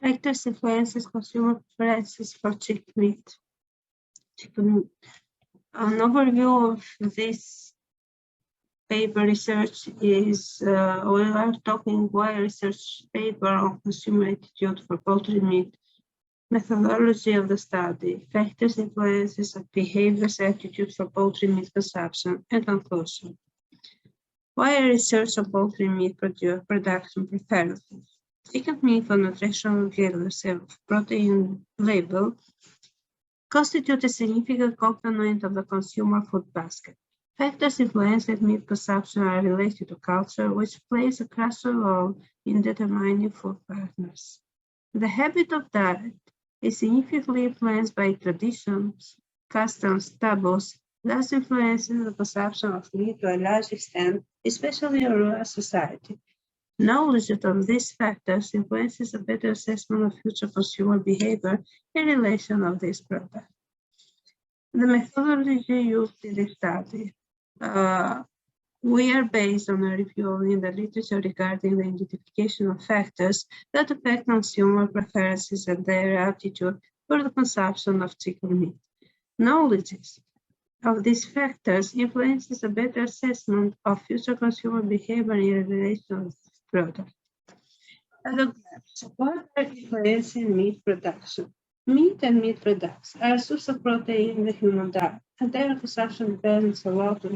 Factors influences consumer preferences for chicken meat. An overview of this paper research is, we are talking why research paper on consumer attitude for poultry meat, methodology of the study, factors influences of behaviors, attitude for poultry meat consumption, and conclusion. Why research on poultry meat production preferences? Chicken meat for nutritional values of protein label constitute a significant component of the consumer food basket. Factors influencing meat consumption are related to culture, which plays a crucial role in determining food partners. The habit of diet is significantly influenced by traditions, customs, taboos, thus influencing the consumption of meat to a large extent, especially in rural society. Knowledge of these factors influences a better assessment of future consumer behavior in relation of this product. The methodology used in the study. We are based on a review in the literature regarding the identification of factors that affect consumer preferences and their attitude for the consumption of chicken meat. Knowledge of these factors influences a better assessment of future consumer behavior in relation to this product. What are influencing meat production? Meat and meat products are a source of protein in the human diet, and their consumption depends a lot a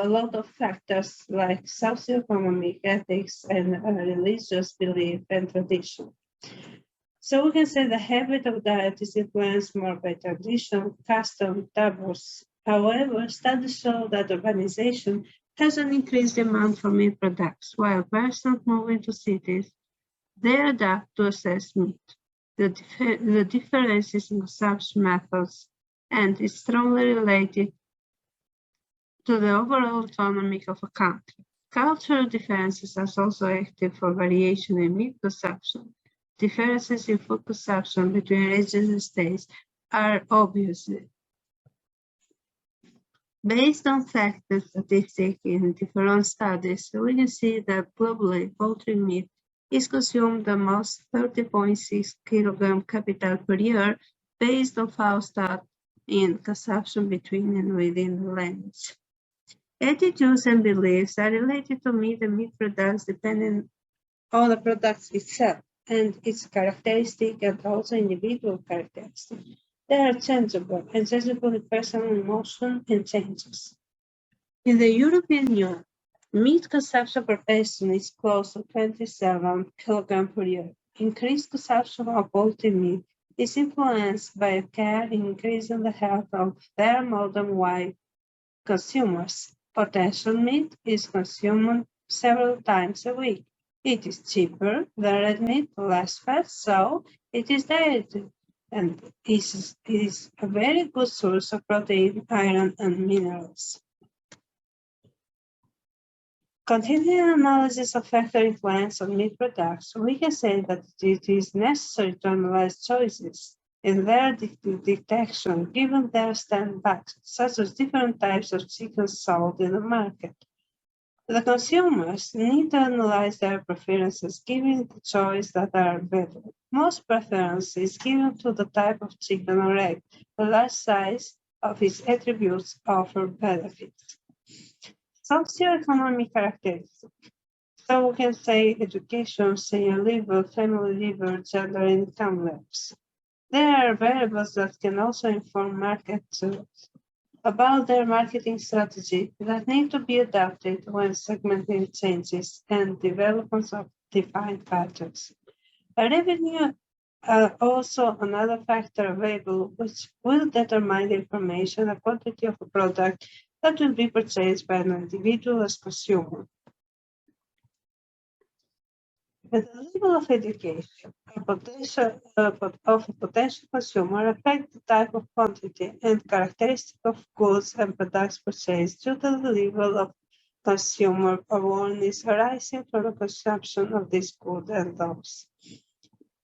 lot of factors like socioeconomic, ethics, and religious belief and tradition. So we can say the habit of diet is influenced more by tradition, custom, taboos. However, studies show that urbanization has an increased demand for meat products, while persons moving to cities, they adapt to access meat. The differences in consumption methods and is strongly related to the overall economy of a country. Cultural differences are also active for variation in meat consumption. Differences in food consumption between regions and states are obvious. Based on factors statistics in different studies, we can see that globally poultry meat is consumed the most 30.6 kilogram capital per year based on Faustat in consumption between and within the language. Attitudes and beliefs are related to meat and meat products depending on the product itself and its characteristic and also individual characteristics. They are changeable in personal emotion and changes. In the European Union, meat consumption per person is close to 27 kilograms per year. Increased consumption of poultry meat is influenced by a care in increasing the health of their modern white consumers. Potential meat is consumed several times a week. It is cheaper than red meat, less fat, so it is dietary, and it is a very good source of protein, iron, and minerals. Continuing analysis of factor influence on meat products, we can say that it is necessary to analyze choices in their detection given their standbacks, such as different types of chicken sold in the market. The consumers need to analyze their preferences given the choice that are better. Most preference is given to the type of chicken or egg. The large size of its attributes offer benefits. Socioeconomic characteristics. So we can say education, senior level, family level, gender, and income levels. There are variables that can also inform market about their marketing strategy that need to be adapted when segmenting changes and developments of defined patterns. Revenue also another factor available which will determine the information and quantity of a product that will be purchased by an individual as consumer. At the level of education, of a potential consumer affects the type of quantity and characteristic of goods and products purchased due to the level of consumer awareness arising from the consumption of these goods and those.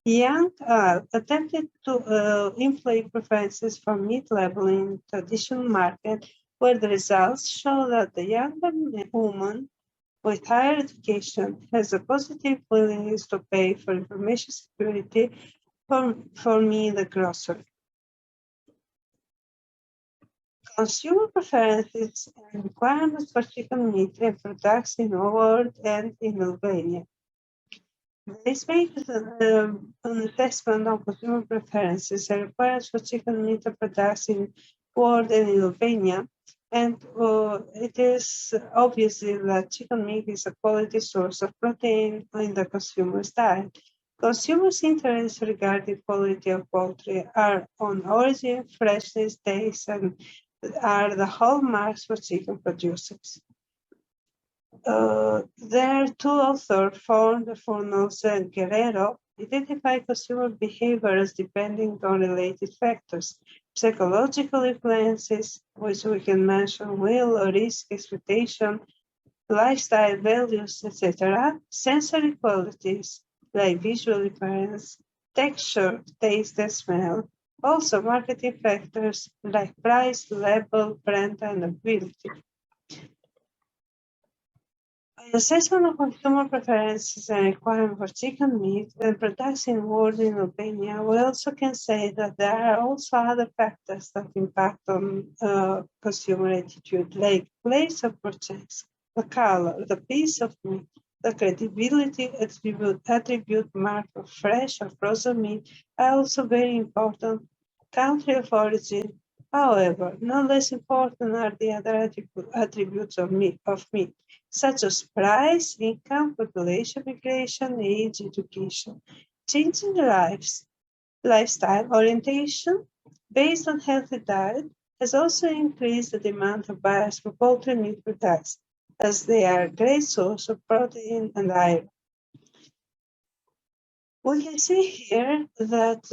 Young attempted to inflate preferences for meat labeling in traditional market, where the results show that the younger woman with higher education has a positive willingness to pay for information security for me in the grocery. Consumer preferences and requirements for chicken meat and products in the world and in Albania. This makes an assessment of consumer preferences and requirements for chicken meat and products in world and in Albania. And it is obviously that chicken meat is a quality source of protein in the consumer's diet. Consumers' interests regarding quality of poultry are on origin, freshness, taste, and are the hallmarks for chicken producers. There are two authors, Fornos and Guerrero, identify consumer behavior as depending on related factors, psychological influences, which we can mention will, risk, expectation, lifestyle values, etc., sensory qualities like visual appearance, texture, taste, and smell, also marketing factors like price, label, brand, and ability. An assessment of consumer preferences and requirements for chicken meat and products in world in Albania, we also can say that there are also other factors that impact on consumer attitude, like place of purchase, the color, the piece of meat, the credibility attribute mark of fresh or frozen meat are also very important. Country of origin, however, no less important are the other attributes of meat, such as price, income, population, migration, age, education. Changing lifestyle orientation based on healthy diet has also increased the demand of buyers for poultry meat products, as they are a great source of protein and iron. We can see here that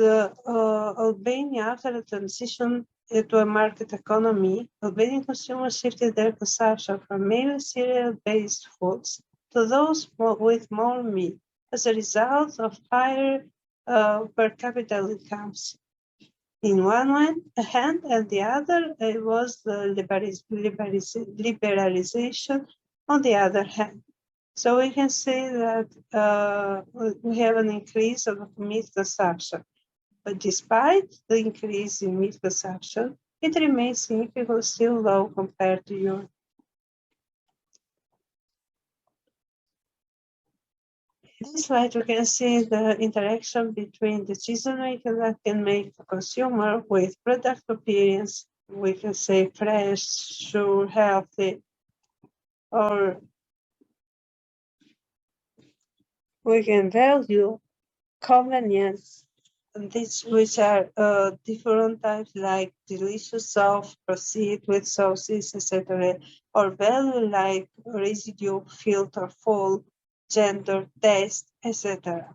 Albania, after the transition to a market economy, Albanian consumers shifted their consumption from mainly cereal-based foods to those with more meat as a result of higher per capita incomes. In one hand, and the other was the liberalization on the other hand. So we can say that we have an increase of meat consumption. But despite the increase in meat consumption, it remains significantly still low compared to Europe. In this slide, we can see the interaction between the decision maker that can make the consumer with product appearance, we can say fresh, sure, healthy, or we can value convenience, and these which are different types like delicious sauce, proceed with sauces, etc., or value like residue, filter, full, gender, taste, etc.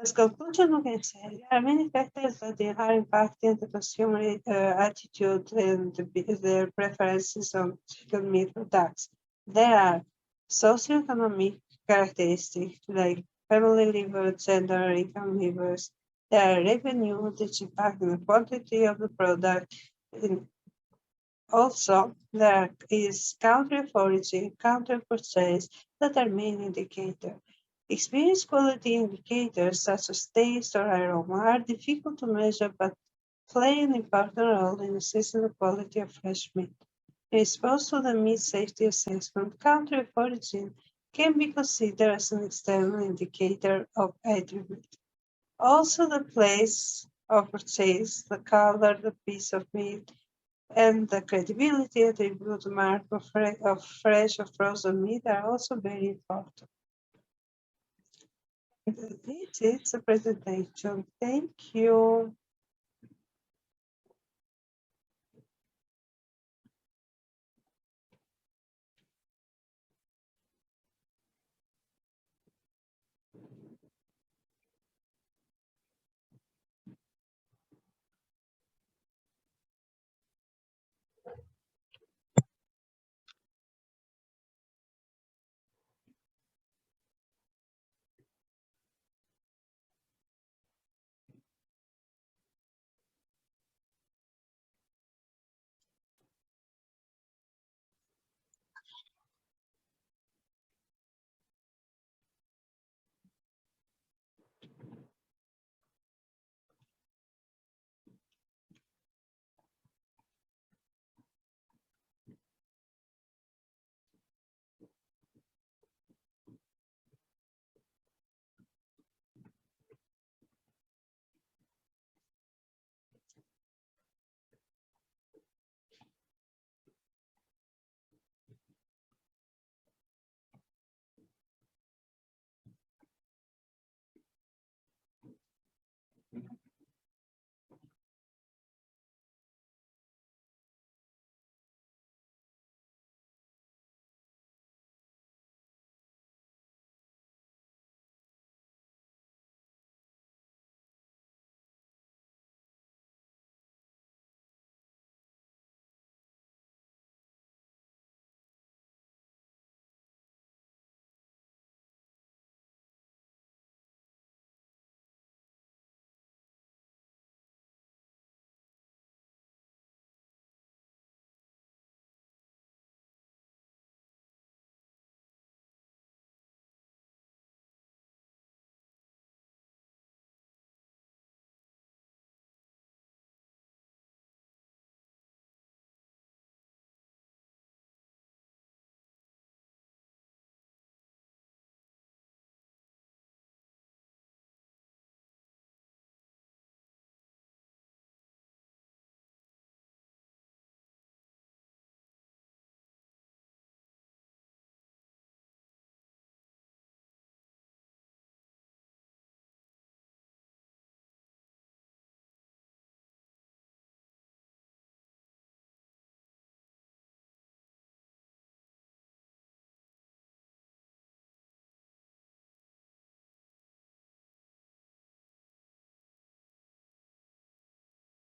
As conclusion, we can say there are many factors that are impacting the consumer attitude and their preferences on chicken meat products. There are socioeconomic characteristics like family level, gender, income levels. There are revenue which impact the quantity of the product. And also, there is country of origin, country of purchase that are main indicators. Experience quality indicators such as taste or aroma are difficult to measure but play an important role in assessing the quality of fresh meat. In response to the meat safety assessment, country of origin can be considered as an external indicator of attribute. Also, the place of purchase, the color, the piece of meat, and the credibility attribute mark of fresh or frozen meat are also very important. This is the presentation. Thank you.